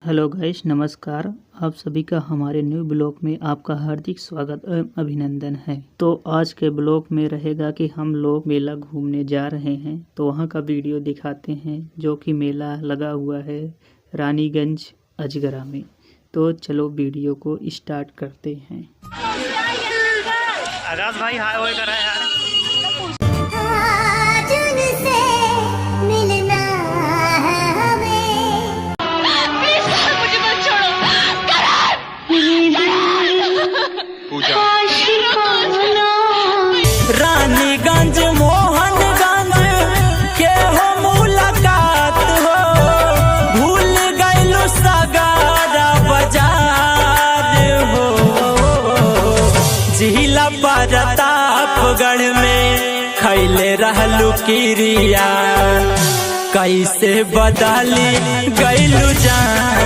Hello guys, नमस्कार। आप सभी का हमारे न्यू ब्लॉग में आपका हार्दिक स्वागत एवं अभिनंदन है। तो आज के ब्लॉग में रहेगा कि हम लोग मेला घूमने जा रहे हैं, तो वहां का वीडियो दिखाते हैं, जो कि मेला लगा हुआ है रानीगंज अजगरा में। तो चलो वीडियो को स्टार्ट करते हैं। आगाज भाई हाय होए कर रहा है यार। रानीगंज मोहनगंज के हो मुलाकात हो, भूल गइलू सगारा बाजार हो। जिला प्रतापगढ़ में खैले रहलू किरिया, कैसे बदली गइलू जान